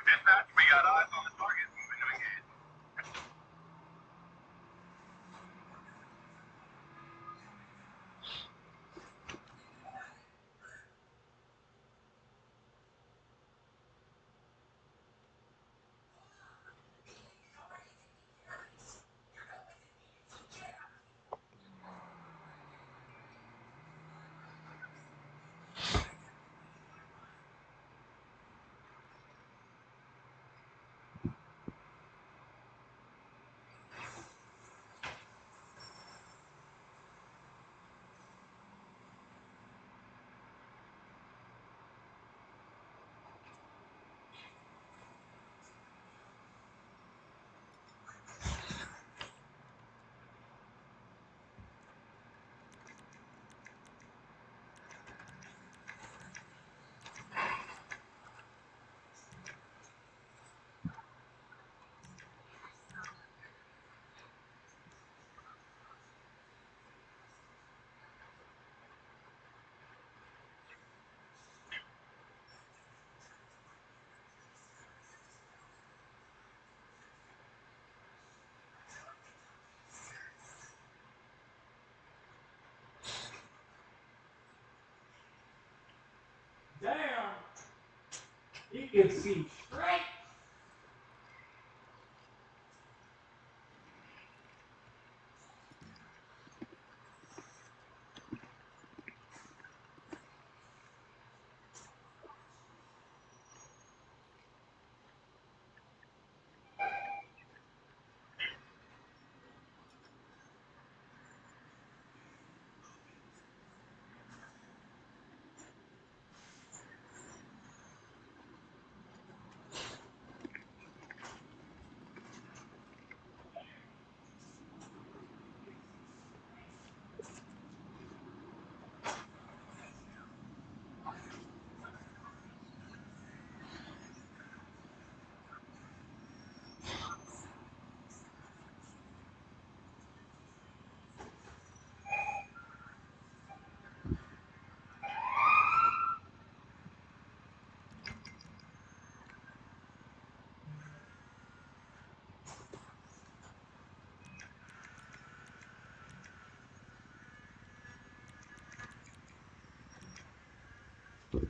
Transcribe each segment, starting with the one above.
Dispatch, we got eyes on the target. Moving to engage. Damn, he can see straight. 23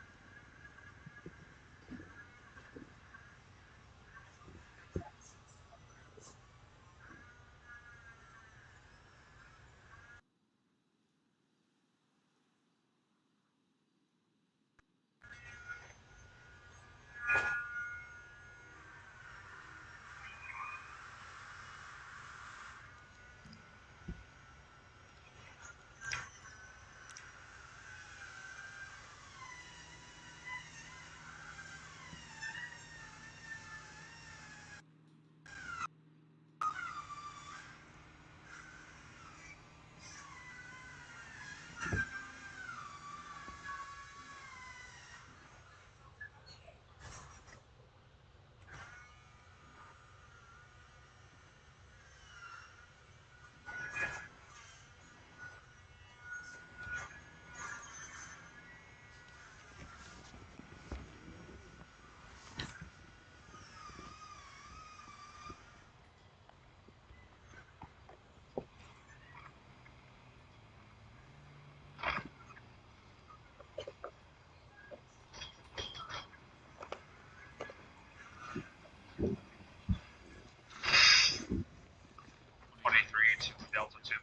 to Delta 2.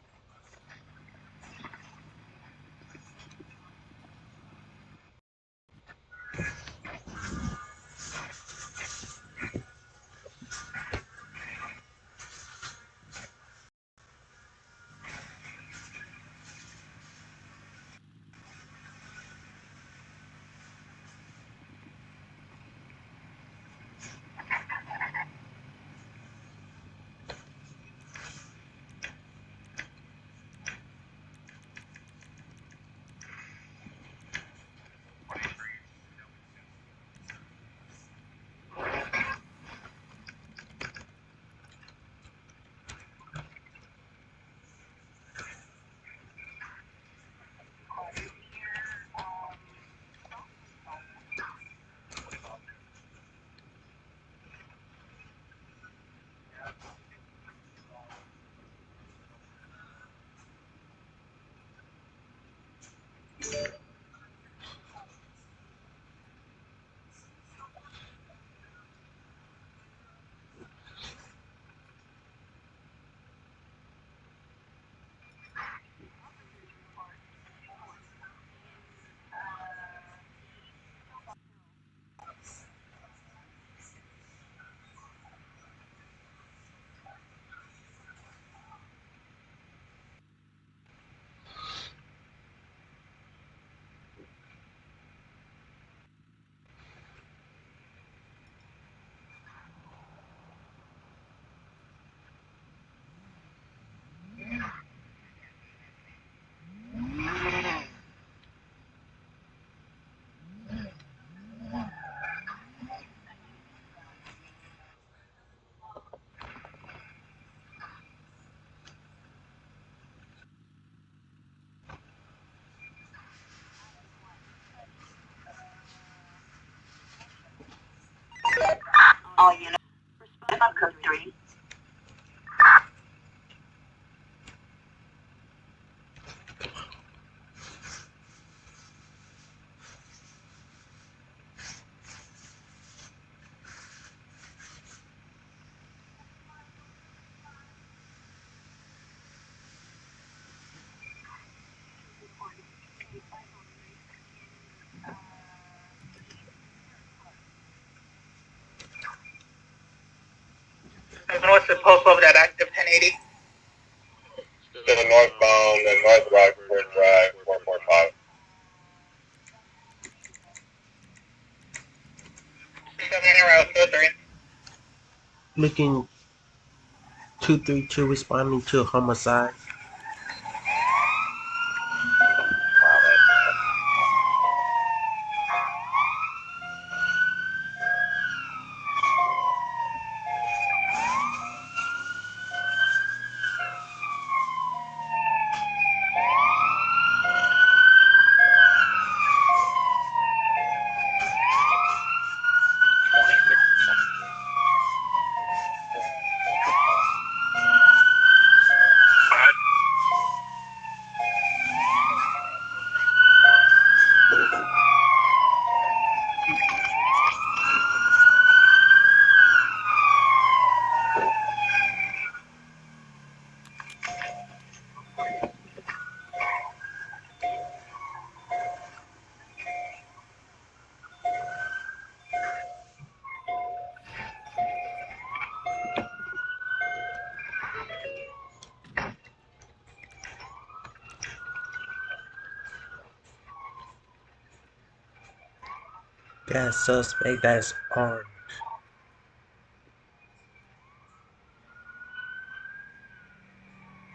All units, on code 3. What's the post over that active 1080? To the northbound and North Rockford Drive, 445. Looking 232 responding to homicide. Got suspect that's armed.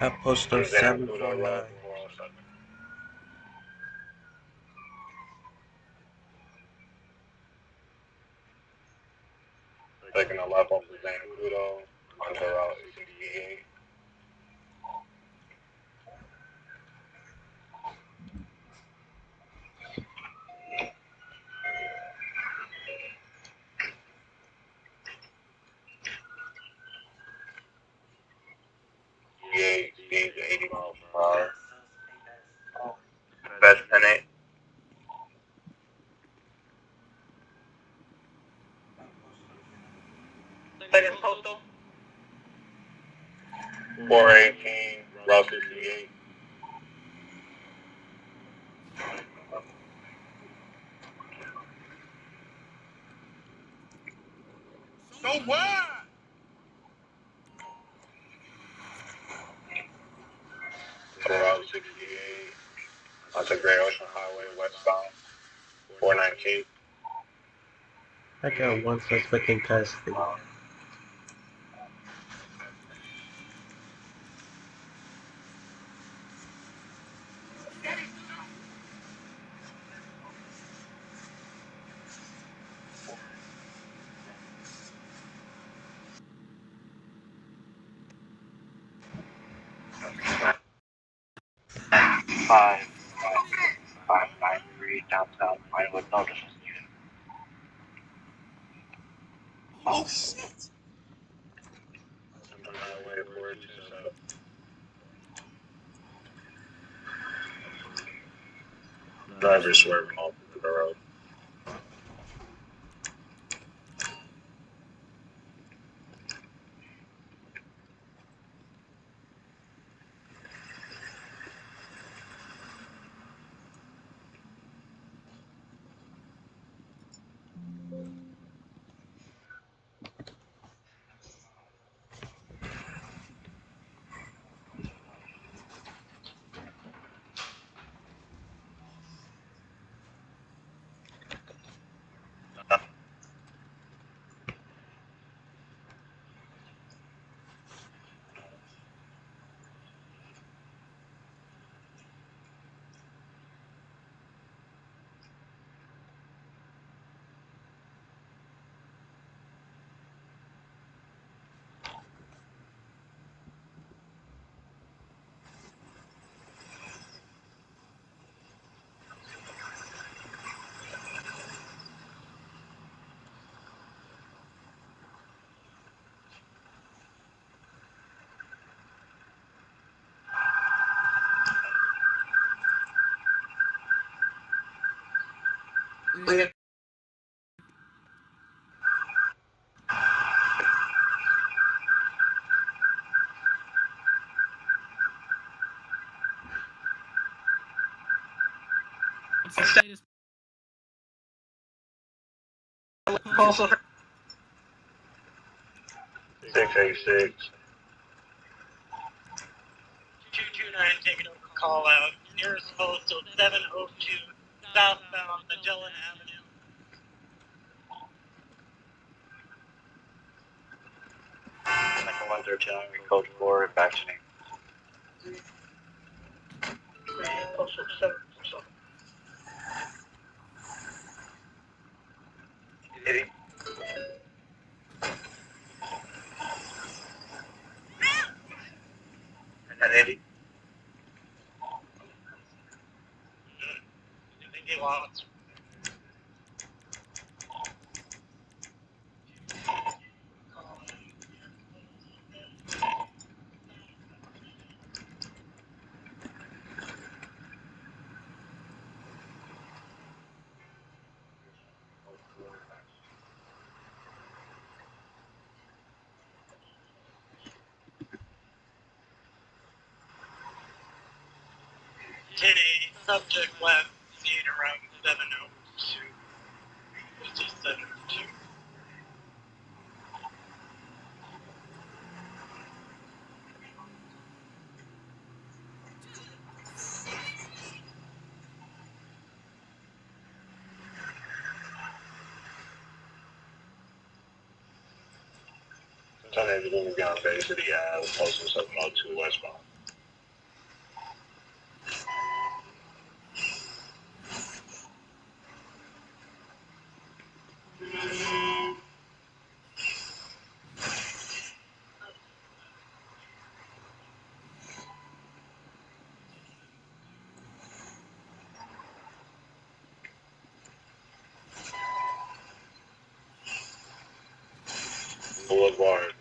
At postal He's in Kudo 749. Road, 407. Taking a left off the Zancudo onto Route 68. Speeds 80 miles per hour. Best 10-8. Latest postal. 418, Route 68. So what? Route 68. Onto Great Ocean Highway westbound. 419. I got one suspect in custody. 593 downtown Pinewood notice. Oh shit. Highway 427. Driver swerving off the road. Later. What's the latest Postal. 686. 229 taking over call out. Nearest postal 702 southbound Magellan Avenue. Second 113, code 4, vaccinating. Postal 7. So. 80. And 80. They lost. Subject left seen around 702. Which is 702. Sunday is moving down Bay City Ave, postal 702 westbound. Boulevard,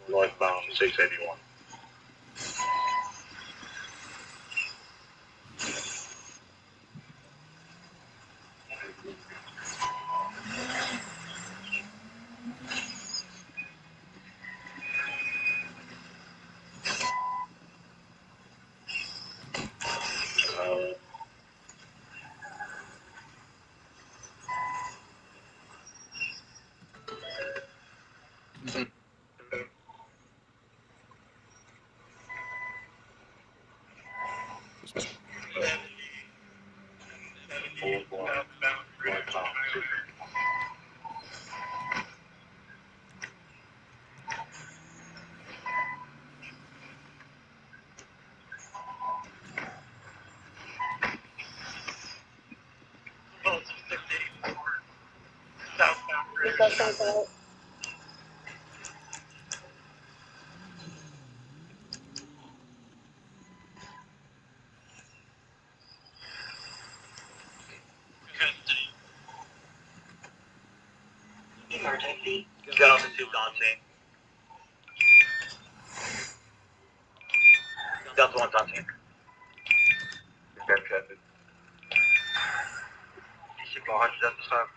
northbound 681. Boulevard, northbound 681. Both 684 southbound Bridge. Custody. Emergency. Delta 2 Dante. Delta 1 Dante. Get traffic. DC 400 at this time.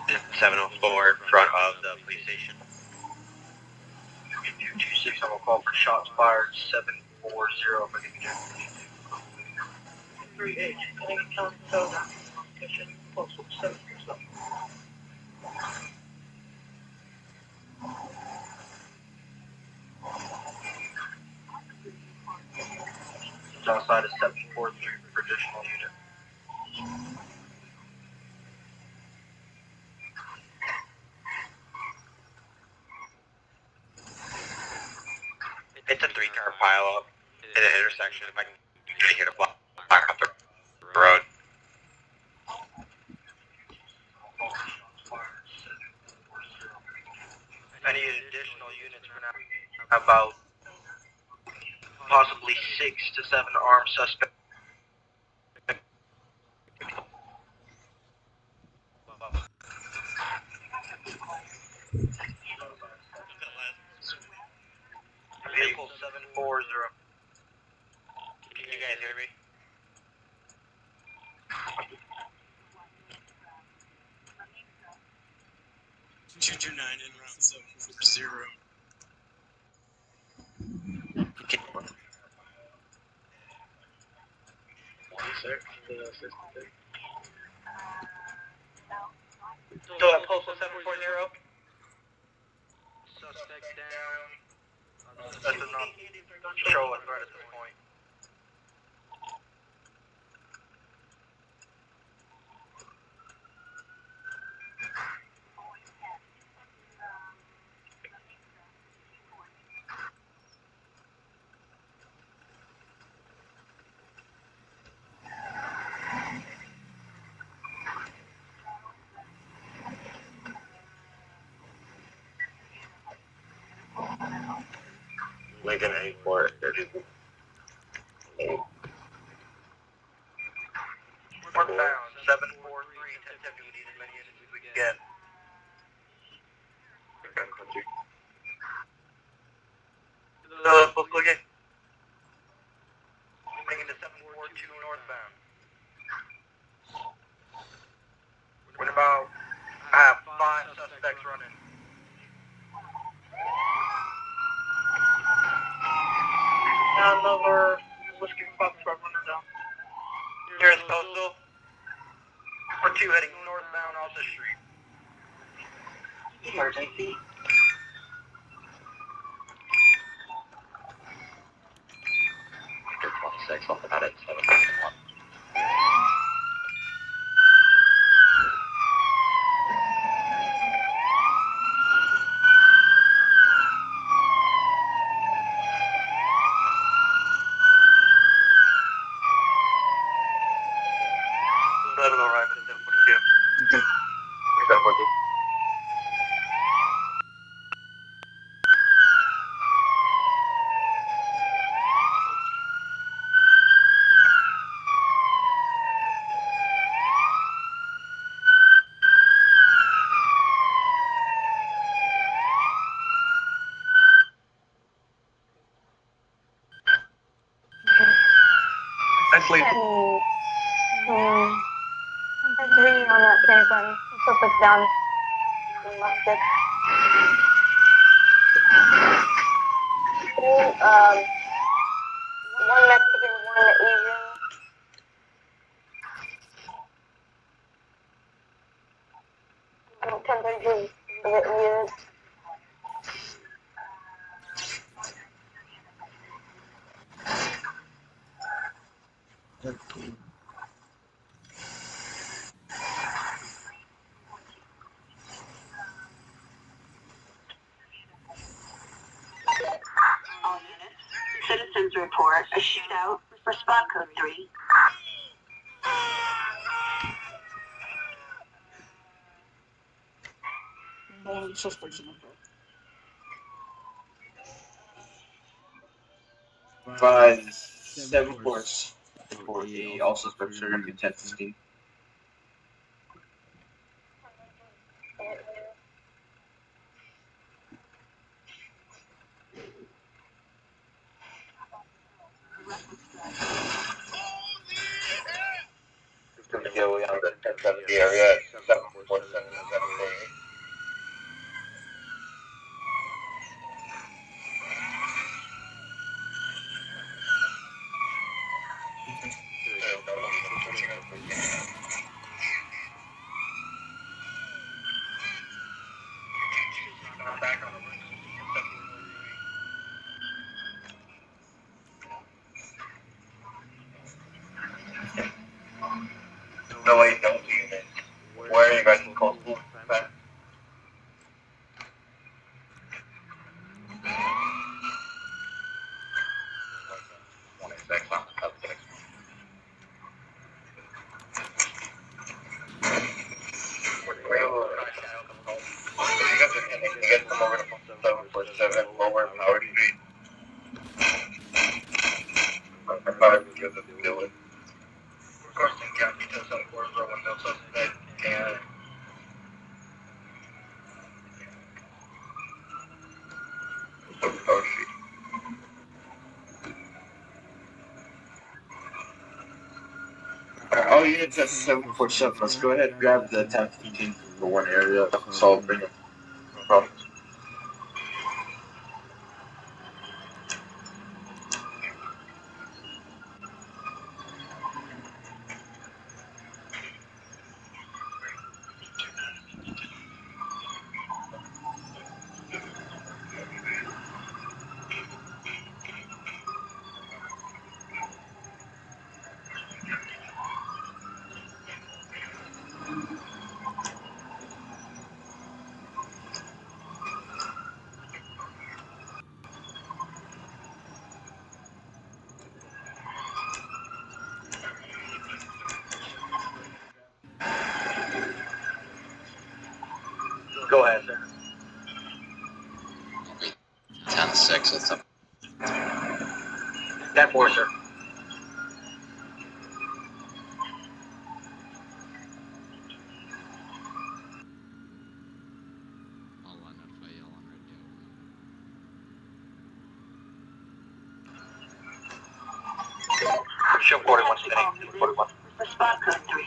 This is 704 in front of the police station. 226, I'm gonna call for shots fired. 740 for the unit. 3H, Connecticut County Code, Mission, Postal 767. It's outside of 743 for additional unit. It's a 3-car pileup in an intersection. If I can get here to block up the road. Any additional units for now? About possibly 6 to 7 armed suspects. Vehicle 740. Can you guys hear me? 229 in route 740. Can, Still at postal 740? Suspect down. That does not show a threat at this point. Lincoln A4 30. Northbound 743, 1010, we need as many units as we can get. Postal again. Making the 742 northbound. We're about, I have 5 suspects running. Another Whiskey Foxtrot running down. Here's Postal. We're 2 heading northbound off the street. Emergency. After 26, off about it, 751. Let him arrive at 742. Okay. 742. Nicely. Agree on that thing when put it down. Mustard. One Mexican, one Asian. Temperature is a bit weird. All units. Citizens report a shootout. Respond code 3. Suspects in the car. 574 all suspects are going to be 1015. It's going to go on the 1070 area at 747 and 748. No way, don't do it. Where are you guys in coastal? 26, huh? That's good. You guys come over to 747 Lower Power Street. I'm probably good to do it. Of course, in County 274 for one no suspect and Power Street. Alright, all units at 747, let's go ahead and grab the 1015 from the one area, so I'll bring it. No problem. Go ahead, sir. 10-6, it's up. That more, sir. I'll notify y'all on radio. Show 41 today. 41. For spot code 3.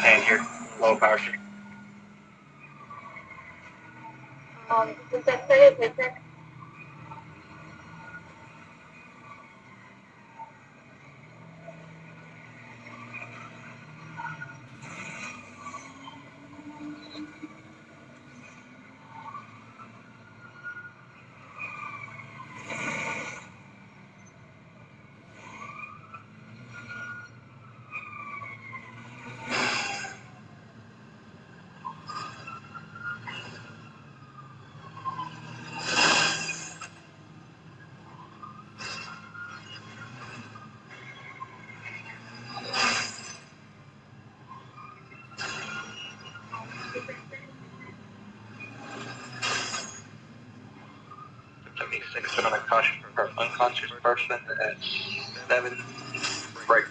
And here, low power street. Is that clear, business? Six on a conscious or unconscious person at 7. Break.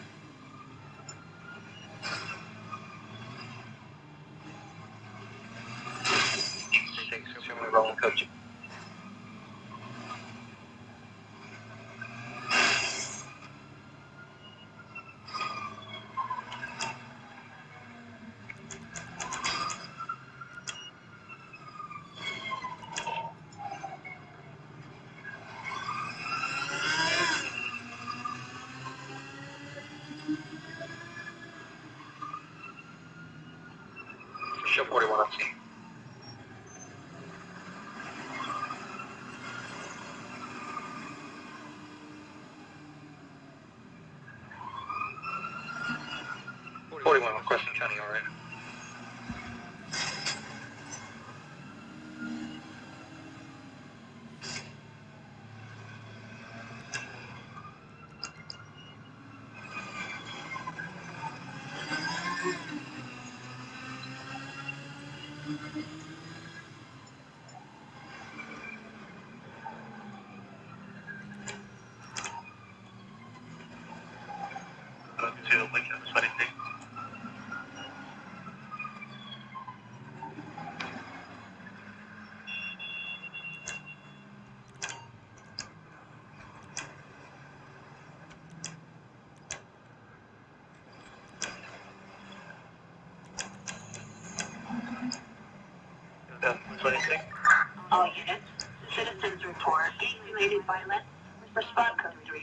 6, show me rolling coach. Show 41 on scene. Crescent County, all right. To Lincoln 26. Delta 26. All units. Citizens report gang-related violence for spot code 3.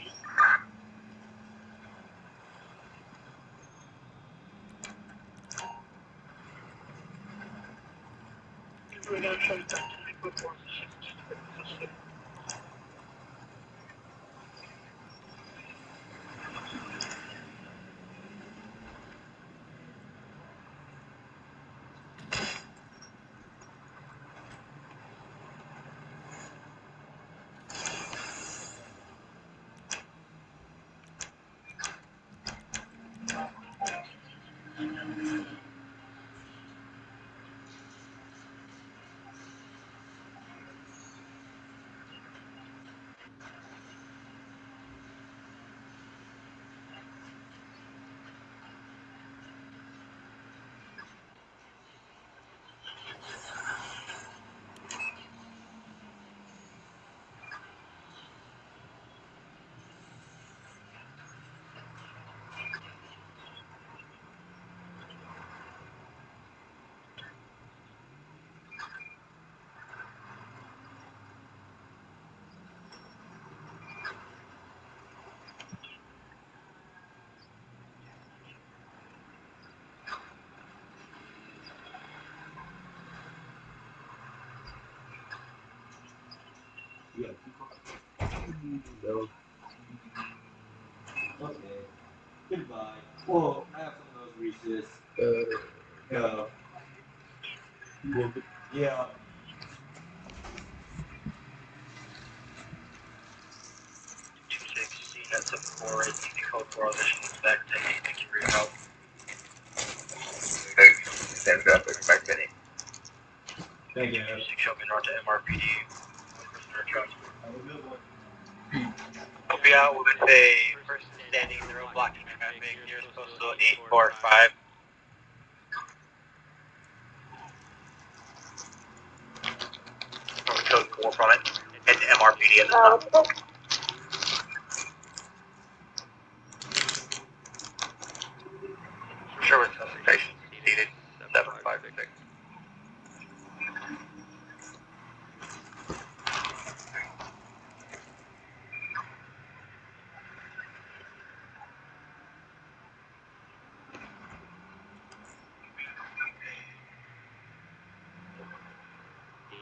We're gonna try to report. No. Okay. Goodbye. Well, have some of those Reese's. Go. Yeah. 260, that's a 4, it's the code for audition back to me. Thank you for your help. Same traffic, back to me. Thank you. 226 shall be north to MRPD. Prisoner transport. Have a good one. We'll be out with a person standing in the road blocking traffic near postal 845. Code 4 from it. Head to MRPD at the top. Sherwood Station, seated 756.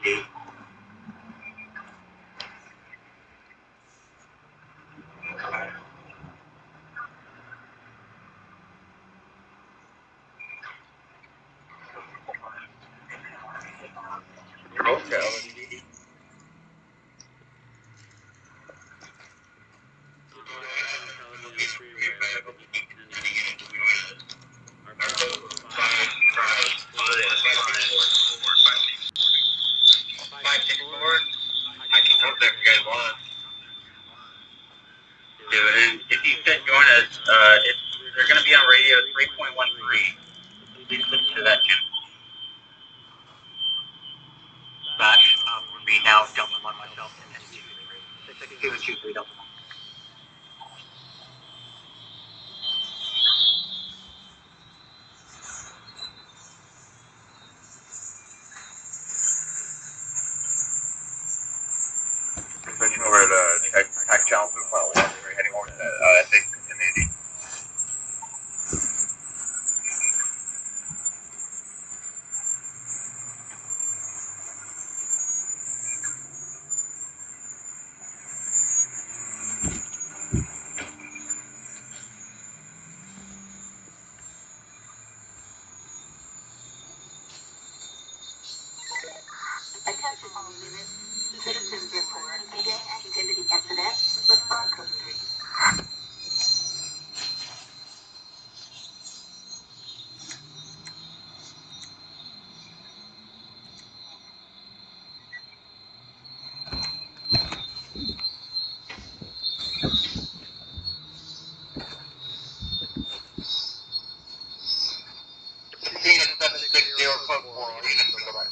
Okay. I can go there if you guys want. Dude, if you could join us, they're going to be on radio 3.13. Please listen to that channel. Bash, would be now jumping on myself in 2 and 2 3 double. Switching over to Tech Channel 2.1, we're heading over to Essex community. Attention all units. Citizens report a gang activity incident. Respond code 3. Unit 760 code 4, all units will go back.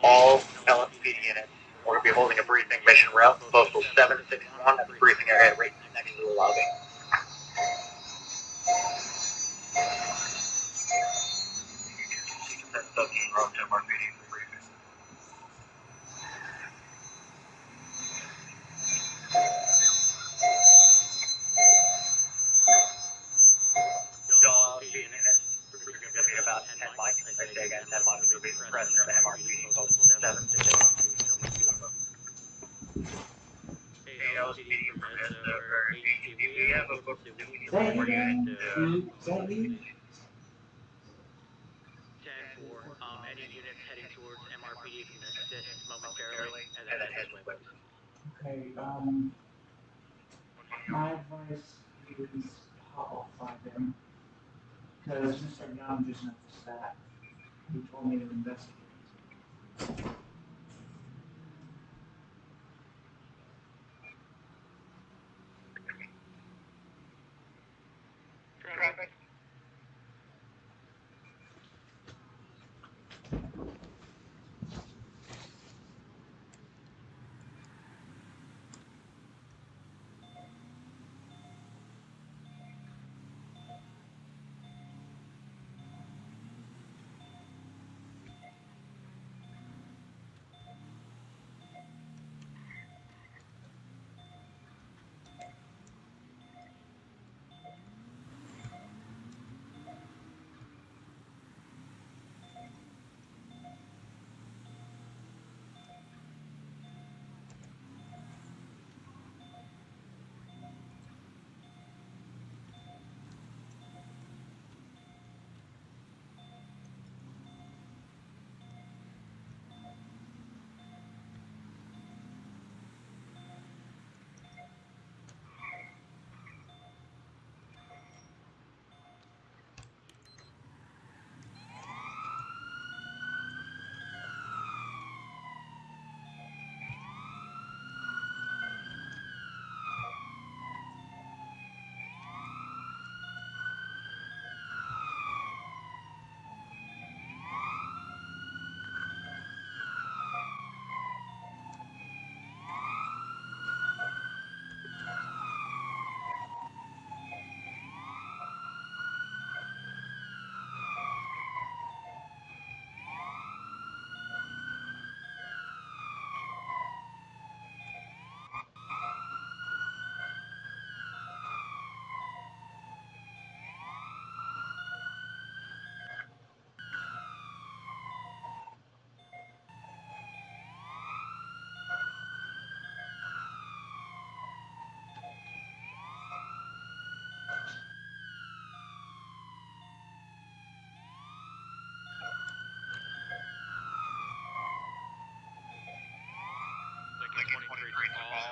All LSPD units, we're going to be holding a briefing mission route, postal 761 at the briefing area right next to the lobby. That's 17 road to MRPD for briefing. All LSPD units, we're going to be about 10 mics. I say again, 10 mics will be the president of the MRPD, postal 761. LSPD from ESTA or AGT, we have a book that we need to report unit to. 10-4, any units heading towards MRPD can assist momentarily and then head this way. Okay, my advice is hot off them, because Mr. Young just noticed that. He told me to investigate.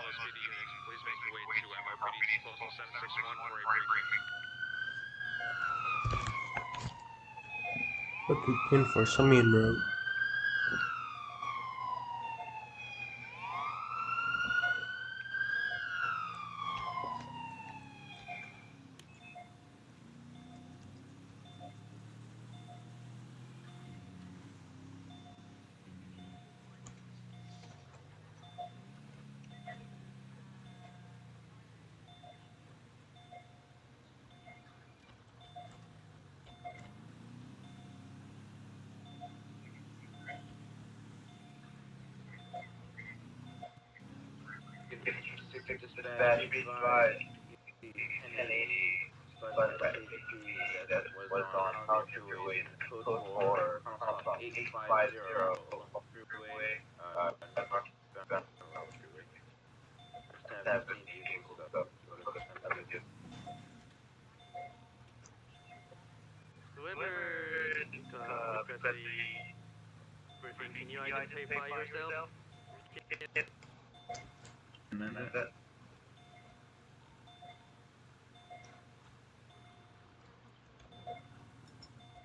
LSPD units, please make your way to MRPD Postal 761 for a briefing. Looking in for some road. Dispatch, be advised. 1080 suspect that was on Housing Freeway, code 4, Comstock 850 along freeway, freeway. Have 15 vehicles up. Whoever got the briefing, can you identify yourself? And then that.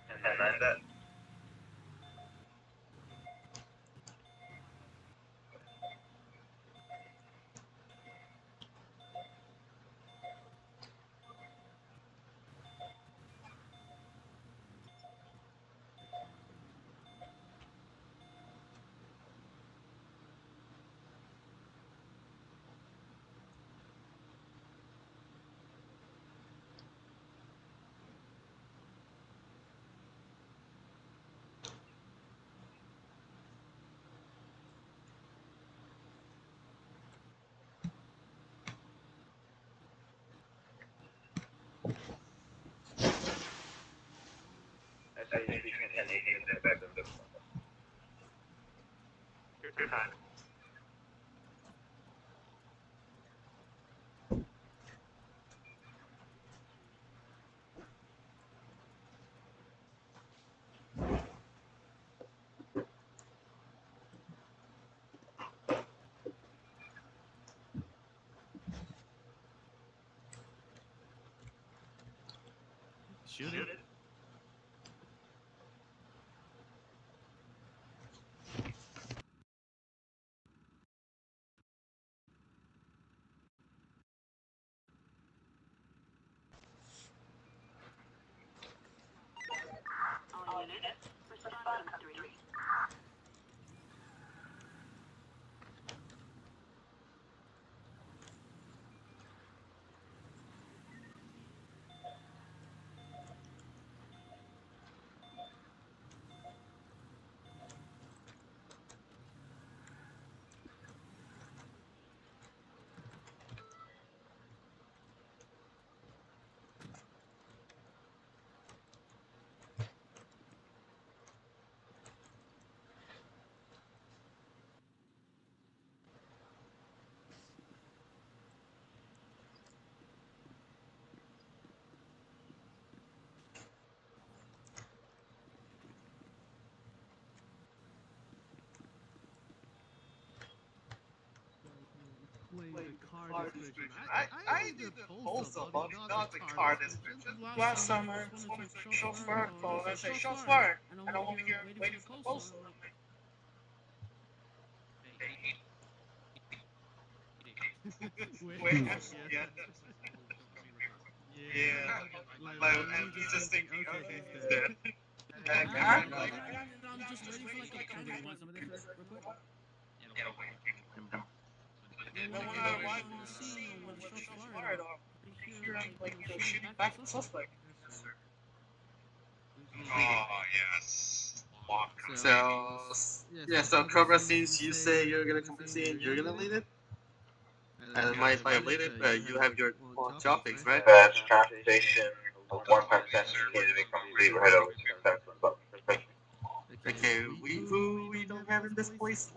And then that. Your time. Shoot it. All units, respond to 3. The car description. I did the postal, but not the car description. Last summer, I just wanted to chauffeur, call and say chauffeur. I don't want to hear waiting for the postal. Yeah. Like, and he's just thinking, okay, he's dead. I'm just waiting for like a. Wait, want some of this real quick? Then when I arrived on the scene, when the shots fired off, you hear him, like, shooting back at the suspect. Oh, yes. So Cobra, since you say you're gonna come to the scene, you're gonna lead it? And if I lead it, you have your topics, right? Dispatch, transportation, 1 passenger needed to complete right over 2 times. Okay, we don't have in this place.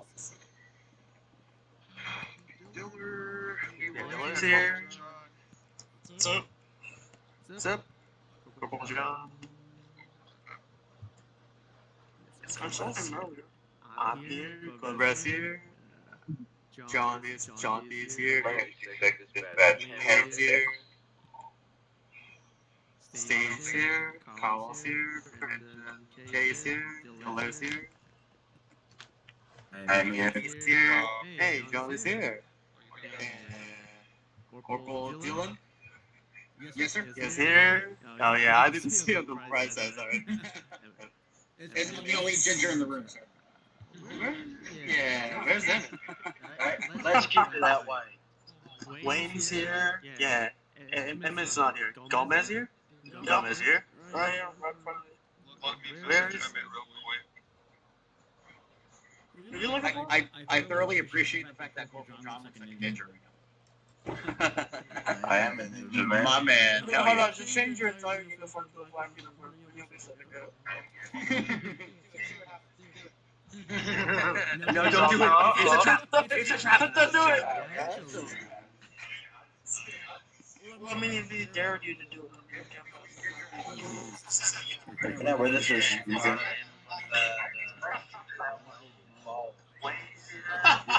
Diller, Diller's here. What's up? What's up? Corporal John. I'm here. Cobra's here. John is here. Ham's here. Steve's here. Carl's here. Jay's here. Dylan's here. I'm here. He's here. Hey, John is here. Corporal Dylan? Yes, sir. Is here. Oh yeah, I didn't see on the process. Sorry. It's the only ginger in the room, sir. Yeah, where's that? Let's keep it that way. Wayne's here. Yeah. Emma's not here. Gomez here? Gomez here. Right here, right in front of Where is? I thoroughly appreciate the fact that Corporal John looks like a ninja right now. I am a ninja, man. My man. No, hold on, just change your entire uniform to a black uniform. You'll be set to go. No, don't do it. It's a trap. It's a trap. Don't do it. Well, I mean, if he dared you to do it. Can I wear this for reason?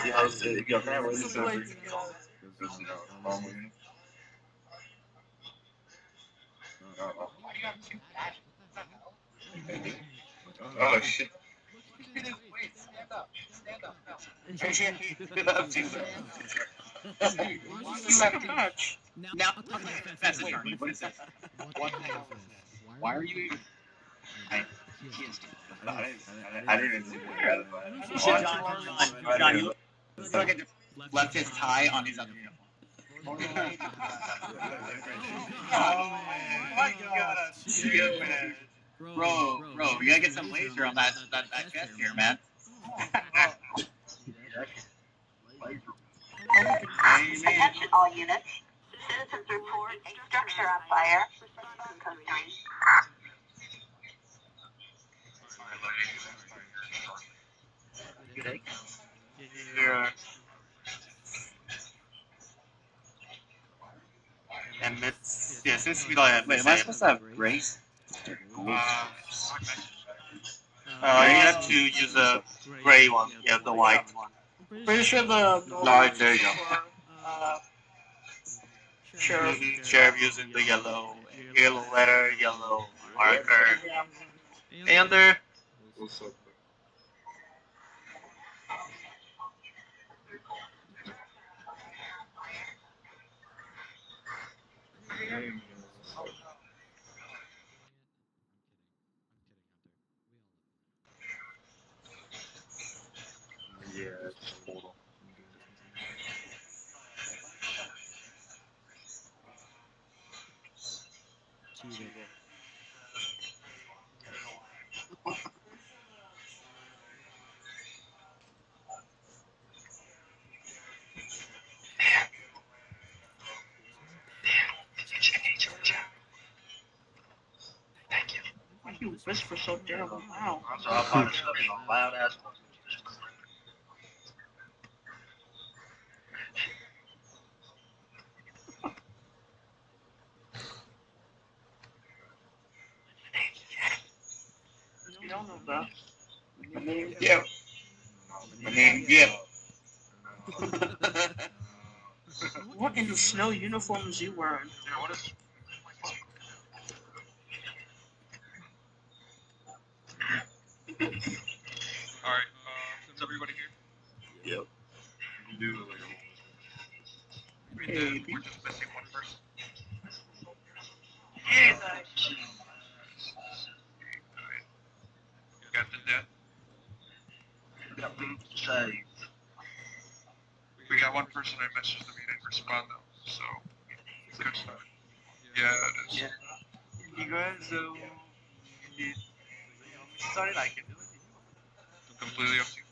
Yeah, Yo, can I wear this for Oh shit. Stand up. Stand up. Touch. Now, that's it. What is this? Why are you even? I didn't see that. John, you look like it left his tie on his other uniform. Oh my god. Bro, you gotta get some laser on that chest here, man. Attention all units. Citizens report a structure on fire. Respond code 3. Here. And it's yeah, since we don't have. Wait, am I supposed to have grace? You have to use a gray one. Yeah, the white one. Pretty sure the There you go. Sheriff. Sheriff using the yellow letter, yellow marker. And there. Yeah, hold on. Thank you. Why do you whisper so terrible now? So I'll find a loud ass. You don't know that. My name, yeah. My name, yeah. What in the snow uniforms you wearing? Alright, is everybody here? Yep. Hey, We're just missing one person. Captain Death. Say, We got one person I messaged them, he didn't respond though, so good stuff. Yeah, it is. Yeah. You guys, sorry, I can do it. Completely up to you.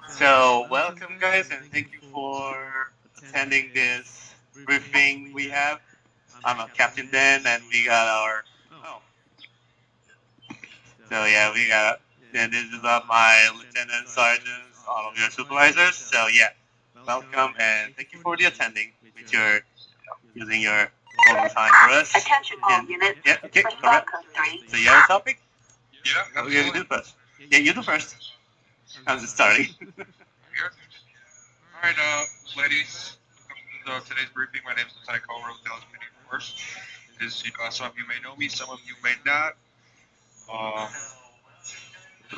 So, welcome guys, and thank you for attending this briefing we have. I'm Captain Ben, and we got our. So yeah, we got. And this is my lieutenant, sergeants, all of your supervisors. So yeah, welcome and thank you for the attending with your using your total time for us. Attention all units. Yeah, okay, Respond correct. code 3. So you have a topic? Yeah, What are you gonna do first? Yeah, you do first. I'm just starting. You Alright, ladies, welcome to today's briefing. My name is Lieutenant Colonel Dallas PD Force. Some of you may know me, some of you may not.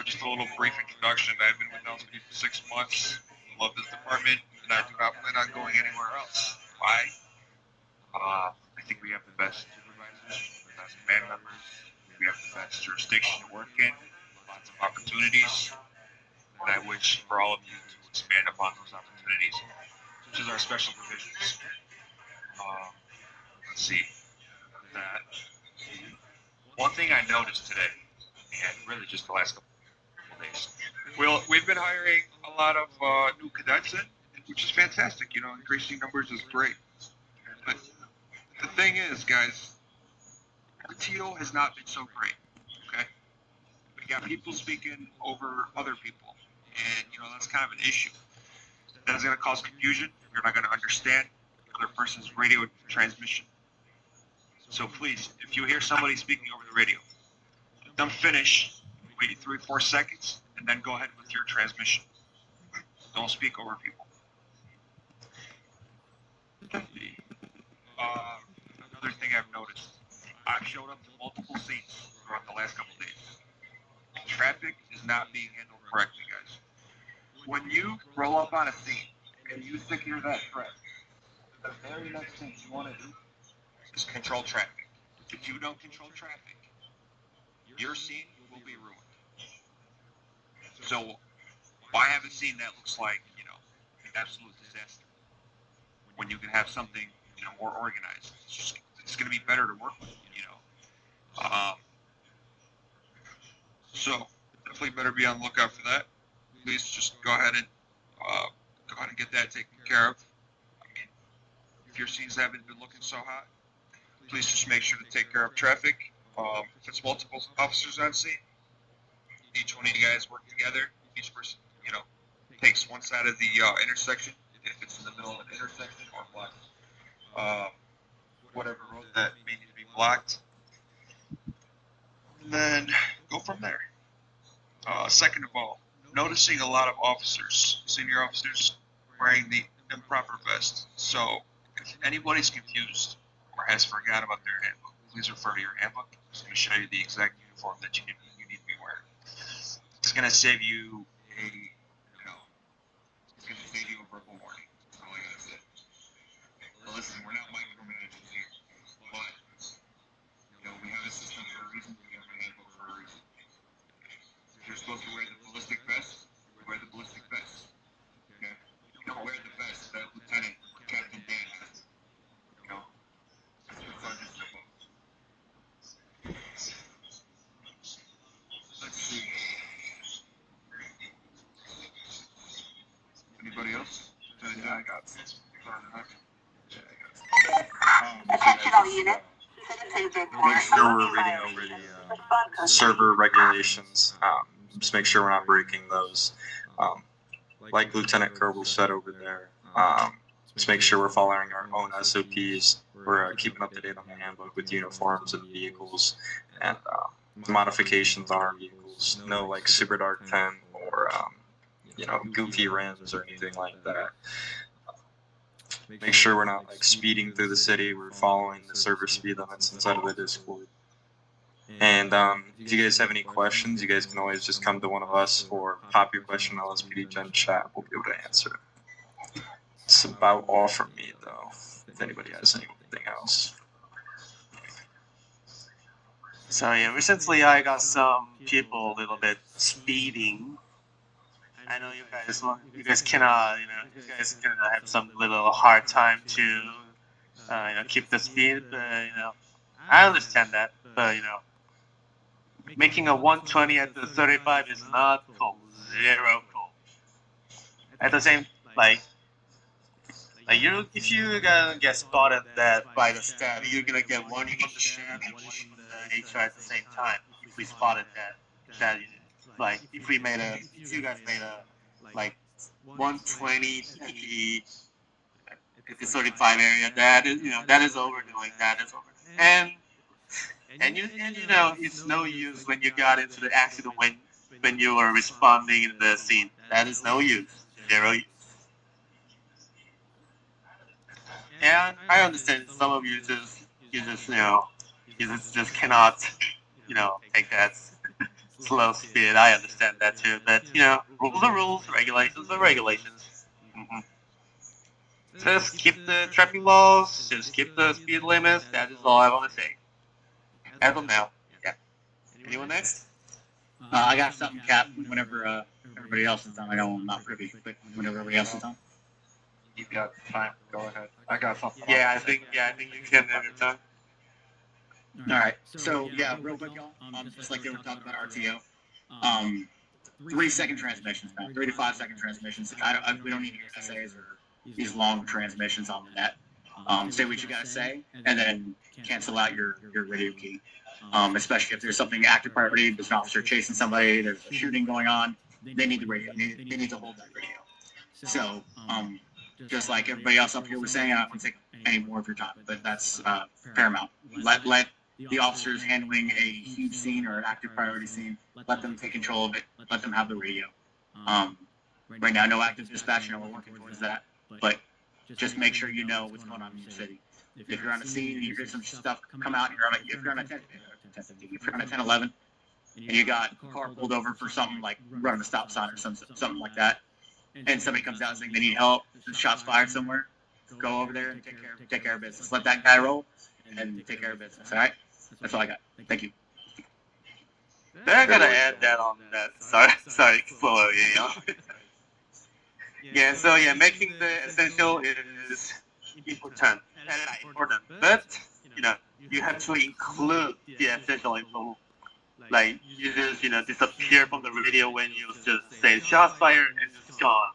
Just a little brief introduction. I've been with Dallas PD for 6 months. I love this department, and I do not plan on going anywhere else. Why? I think we have the best supervisors, the best band members. We have the best jurisdiction to work in, lots of opportunities, and I wish for all of you to expand upon those opportunities, such as our special divisions. Let's see. That one thing I noticed today, and really just the last couple of days, we've been hiring a lot of new cadets in, which is fantastic. You know, increasing numbers is great. But the thing is, guys, the TO has not been so great. Okay, we got people speaking over other people, and you know that's kind of an issue. That is going to cause confusion. You're not going to understand the other person's radio transmission. So please, if you hear somebody speaking over the radio, let them finish, wait 3 or 4 seconds, and then go ahead with your transmission. Don't speak over people. Another thing I've noticed, I've showed up to multiple scenes throughout the last couple days. Traffic is not being handled correctly, guys. When you roll up on a scene and you secure that threat, the very next thing you want to do is control traffic. If you don't control traffic, your scene will be ruined. So why have a scene that looks like, you know, an absolute disaster when you can have something, you know, more organized? It's going to be better to work with, you know. So definitely better be on the lookout for that. Please just go ahead and get that taken care of. I mean, if your scenes haven't been looking so hot, please just make sure to take care of traffic. If it's multiple officers on scene, each one of you guys work together. Each person, you know, takes one side of the intersection. If it's in the middle of an intersection or blocked, whatever road that may need to be blocked, and then go from there. Second of all, noticing a lot of officers, senior officers, wearing the improper vest. So if anybody's confused or has forgot about their handbook, please refer to your handbook. It's going to show you the exact uniform that you need to be wearing. It's going to save you it's going to save you a verbal warning. That's all I got to say. Well, listen, we're not micromanagers here, but you know, we have a system for a reason. We have a handbook for a reason. If you're supposed to wear the ballistic vest, wear the ballistic vest. Okay? You don't wear the vest that Lieutenant or Captain Dan has. You know? That's what Sergeant Simple. Let's see. Anybody else? Yeah, I got it. Attention all units. Citizens report. Make sure we're reading over the server regulations. Just make sure we're not breaking those. Like Lieutenant Kerbal said over there, just make sure we're following our own SOPs. We're keeping up to date on the handbook with uniforms and vehicles and modifications on our vehicles. No like super dark 10 or you know, goofy rims or anything like that. Make sure we're not like speeding through the city. We're following the server speed limits inside of the Discord. And if you guys have any questions, you guys can always just come to one of us or pop your question in LSPD Gen chat. We'll be able to answer it. It's about all from me, though, if anybody has anything else. So yeah, recently I got some people a little bit speeding. I know you guys cannot, you guys can have some little hard time to, keep the speed, but, I understand that, but, making a 120 at the 35 is not cool, zero cool. At the same, if you're gonna get spotted that by the stab, you're gonna get one from the stab and one from the HR at the same time. If we spotted that if you guys made a 120 at the 35 area, that is overdoing. And it's no use when you got into the accident when you were responding in the scene. That is no use. Zero use. Yeah, I understand. Some of you just cannot, take that slow speed. I understand that too. But rules are rules, regulations are regulations. Mm-hmm. Just keep the traffic laws. Just keep the speed limits. That is all I want to say. As of now, yeah. Anyone next? I got something, Cap. Whenever everybody else is done, I know I'm not privy, but whenever everybody else is done. You've got time. Go ahead. I got something. Yeah, I think you can every time. All right. So yeah, real quick, y'all. Just like they were talking about RTO. 3-second transmissions, man. 3 to 5 second transmissions. We don't need to hear essays or these long transmissions on the net. Say what you gotta say, and then cancel out your radio key. Especially if there's something active priority, there's an officer chasing somebody, there's a shooting going on. They need the radio. They need to hold that radio. So, just like everybody else up here was saying, I don't want to take any more of your time, but that's paramount. Let the officers handling a huge scene or an active priority scene, let them take control of it. Let them have the radio. Right now, no active dispatch. We're working towards that. But just make sure you know what's going on in your city. If you're on a scene and you hear some stuff come out, if you're on a 10-11, and you got a car pulled over for something like running a stop sign or something like that, and somebody comes out saying they need help, there's shots fired somewhere, go over there and take care of business. Let that guy roll and take care of business. All right, that's all I got. Thank you. They're gonna add that on that. Sorry, slow. Yeah. So making the essential is important. But you have to include the essential info. Like you just disappear from the radio when you just say shots fired and just gone.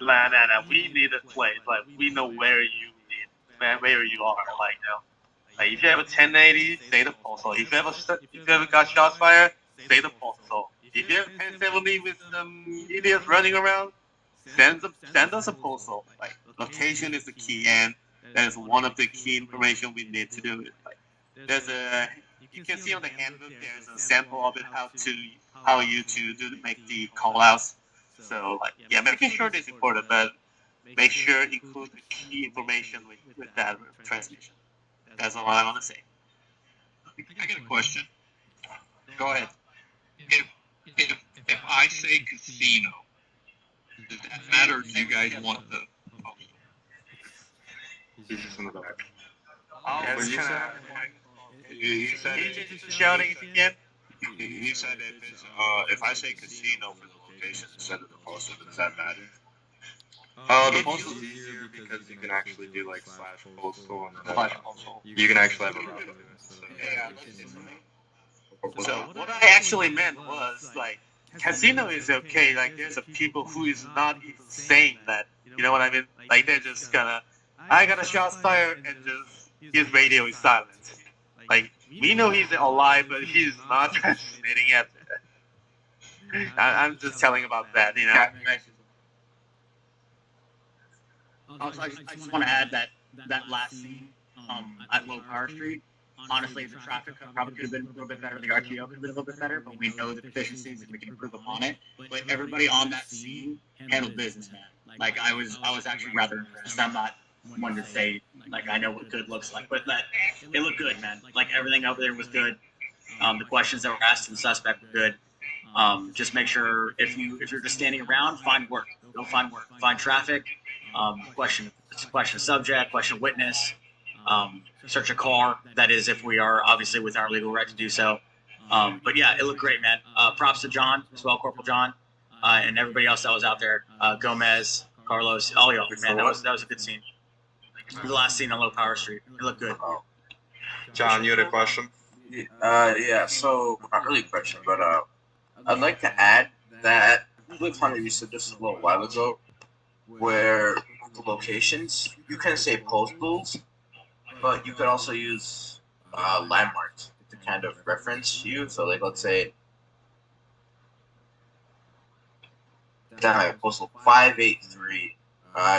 Nah. We need a place. Like we know where you are. Like if you have a 1080, say the postal. If you ever got shots fired, say the postal. If you have 1070 with some idiots running around, send us a postal. Like location is the key, and that is one of the key information we need to do it. Like you can see on the handbook there's a sample of it how you make the call outs. So making sure it's important, but make sure include the key information with that transmission. That's all I want to say. I got a question. Go ahead. If I say casino, does that matter? Or do you guys want the? He said shouting again. He said if I say casino for the location instead of the postal, does that matter? The postal is easier because you can actually do like /postal and you can actually have a route. So what I actually meant was like casino is okay. Like there's a people who is not even saying that. You know what I mean? Like they're just I got a shots fired and just his radio is silent. Like we know he's alive, but he's not transmitting it. I'm just telling about that. I just want to add that last scene at Low Power Street. Honestly, the traffic probably could have been a little bit better. The RTO could have been a little bit better, but we know the deficiencies and we can improve upon it. But everybody on that scene handled business, man. Like I was actually rather impressed. I'm not one to say like I know what good looks like, but it looked good, man. Like everything over there was good. The questions that were asked to the suspect were good. Just make sure if you're just standing around, find work. Go find work. Find traffic. Question subject. Question witness. Search a car. That is, if we are obviously with our legal right to do so. But yeah, it looked great, man. Props to John as well, Corporal John, and everybody else that was out there. Gomez, Carlos, all y'all, man. That was a good scene. The last scene on Low Power Street. It looked good. John, you had a question? Yeah. So not really a question, but I'd like to add that Liv Hunter, you said this a little while ago, where the locations you can say postals, but you could also use landmarks to kind of reference you. So like let's say postal 583.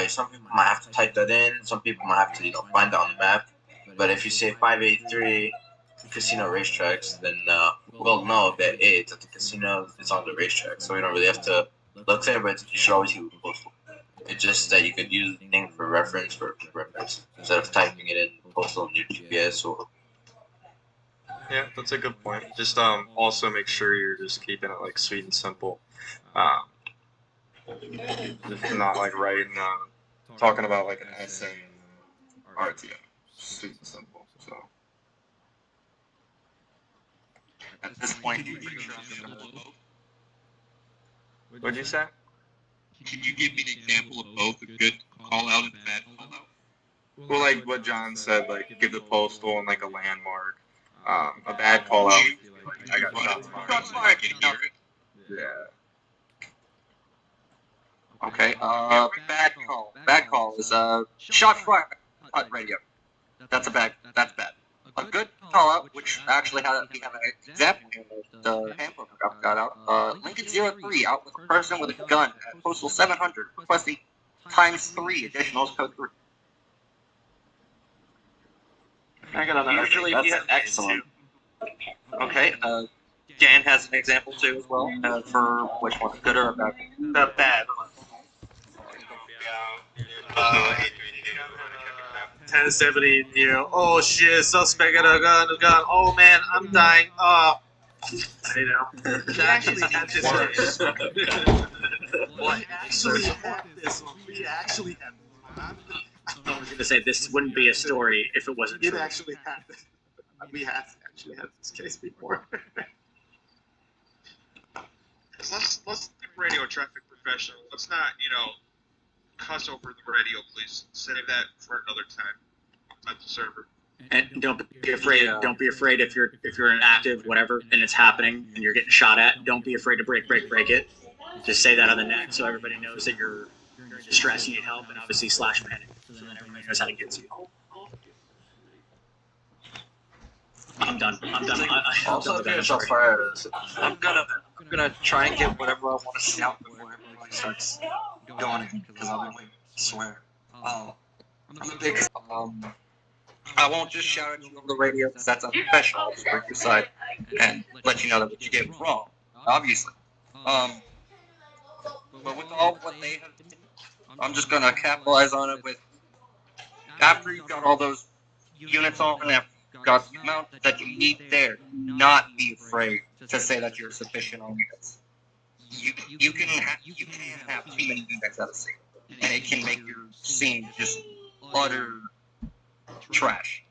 Some people might have to type that in. Some people might have to find it on the map. But if you say 583 casino racetracks, then we'll know that it's at the casino. It's on the racetrack, so we don't really have to look there. But you should always use postal. It's just that you could use the thing for reference. instead of typing it in postal on your GPS or. Yeah, that's a good point. Just also make sure you're just keeping it like sweet and simple. Just not like writing talking about like an essay in RTO. Sweet and simple. So At this point, I'm pretty sure I'm gonna both. what'd you say? Can you give me an example of both a good call out and a bad call out? Well, like what John said, like give the postal and like a landmark. A bad call out. Like, I got shots fired. Shots fired. Can you hear it? Yeah. Okay. Bad call. Bad call is shot fired. HUD radio. That's bad. A good call out, which actually we have an example here that the handbook got out. Lincoln 03 out with a person with a gun at postal 700 requesting ×3 additional code 3. I got another. Usually That's we have excellent. Okay, Dan has an example too as well, for which one, good or bad? Bad. 1070, oh shit, suspect got a gun, oh man, I'm dying, you know. We actually had this one. We actually had this one. I was gonna say this wouldn't be a story if it wasn't It true. actually happened. We have actually had this case before. Let's be radio traffic professional. Let's not, cuss over the radio, please. Save that for another time. At the server. And don't be afraid. Don't be afraid if you're an active whatever and it's happening and you're getting shot at. Don't be afraid to break it. Just say that on the net so everybody knows that you're in distress, you need help, and obviously / panic so that everybody knows how to get to you. I'm done. Also, I'm done. shot fired. I'm gonna try and get whatever I want to shout before everybody starts going again, because I won't swear. I'm a big I won't just shout at you over the radio because that's unprofessional. I'll just break your side and let you know that what you did was wrong, obviously. But with all what they have done, I'm just gonna capitalize on it with, after you've got all those units on and after you've got the amount that you need there, not be afraid to say that you're sufficient on units. You can have too many units at a scene, and it can make your scene just utter trash.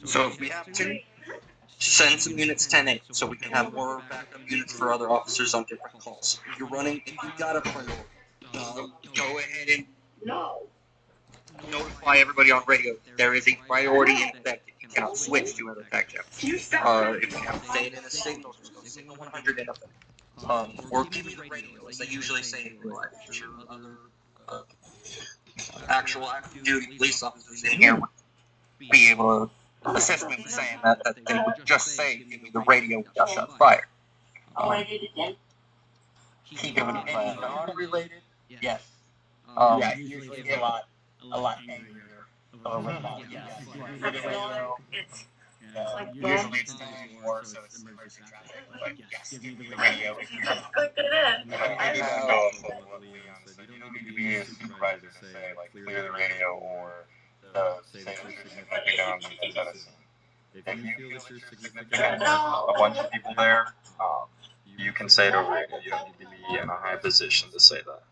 So if we have to, send some units 10-8 so we can have more backup units for other officers on different calls. If you're running, if you've got a priority, go ahead and notify everybody on radio that there is a priority infected. You cannot switch to an infection. If you have to say it in a signal, just go signal 100 and up. Or give me the radio, as they usually say in real life. I'm sure other actual active duty police officers in here would be able to assist me in saying that they would just say, give me the radio, we got shot fired. Keep it non-related, yes. Yeah, usually get a lot angrier. Usually it's time war, so it's emergency traffic. But yes, give me the radio. Maybe not go full bloody on this. You don't need to be a supervisor to say, like, clear the radio or say that you're significant on the medicine. If you feel that you're significant, a bunch of people there, you can say it over radio. You don't need to be in a high position to say that.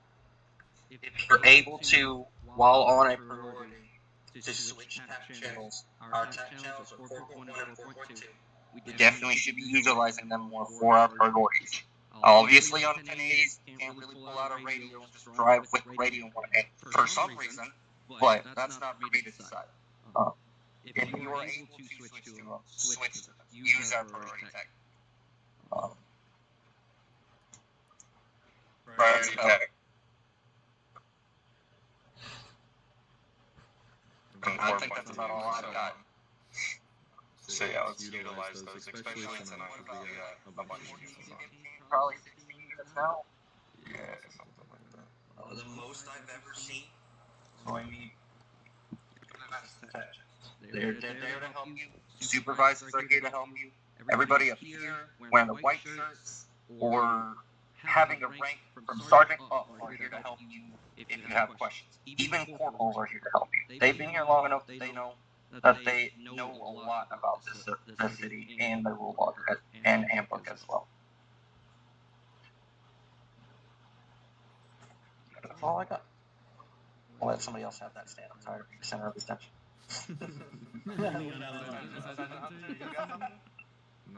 If you're able to, while on a priority, to switch tap channels, our tap channels are 4.1 and 4.2. We definitely should be utilizing them more for our priorities. Obviously, on 1080s, you can't really pull out a radio and just drive with radio on it for some reason, but that's not for me to decide. If you are able to switch to them, use our priority tag. Priority tag. I think that's about all I've got. So yeah, let's utilize those, especially tonight with a bunch of units on. Probably 16 units now. Yeah, something like that. The most I've ever seen. So I mean, they're there to help you. Supervisors are here to help you. Everybody up here wearing the white shirts or having a rank from sergeant up are here to help you if you have questions. Even corporals are here to help you. They've been here long enough that they know a lot about the city and the rule book and handbook as well. That's all I got. I'll let somebody else have that stand. I'm tired of being the center of attention.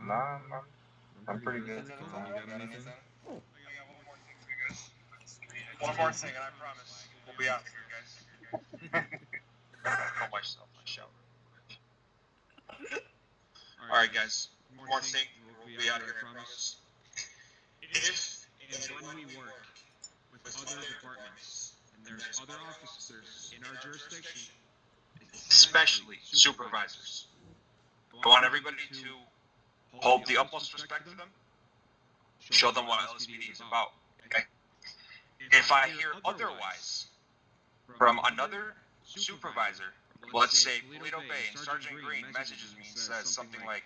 Nah, I'm pretty good. You got anything? One more thing, and I promise we'll be out of here, guys. Call myself my shower. All right, guys. One more thing, we'll be out of here, I promise. If and when we work with other departments, and there's other officers in our jurisdiction, especially supervisors, I want everybody to hold the utmost respect for them, show them what LSPD is about, okay? If I hear otherwise from another supervisor, let's say Polito Bay, and Sergeant Green messages me and says something like,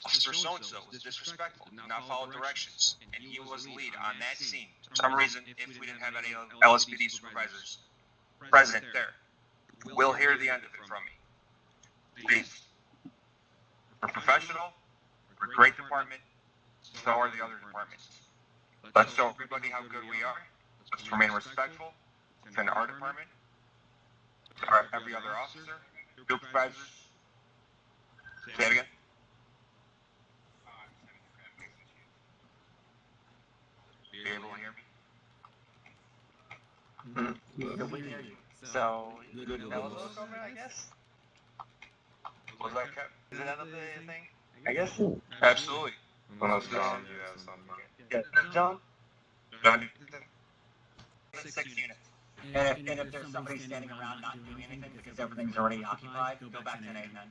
Officer so-and-so was disrespectful, did not follow directions, and he was the lead on that scene. For some reason, if we didn't have any LSPD supervisors present there, we'll hear the end of it from me. Please. We're professional, we're a great department, so are the other departments. Let's show everybody how good we are. Let's remain respectful within our department, every other officer, supervisors. Say it again. Are you able to hear me? So, good Ellis over, I guess? Was that kept? Is it out of the thing? I guess. Absolutely. Unless John, you have something. Yeah, John? John? 6 units. And if there's somebody standing around not doing anything because everything's already occupied, go back to 8 then.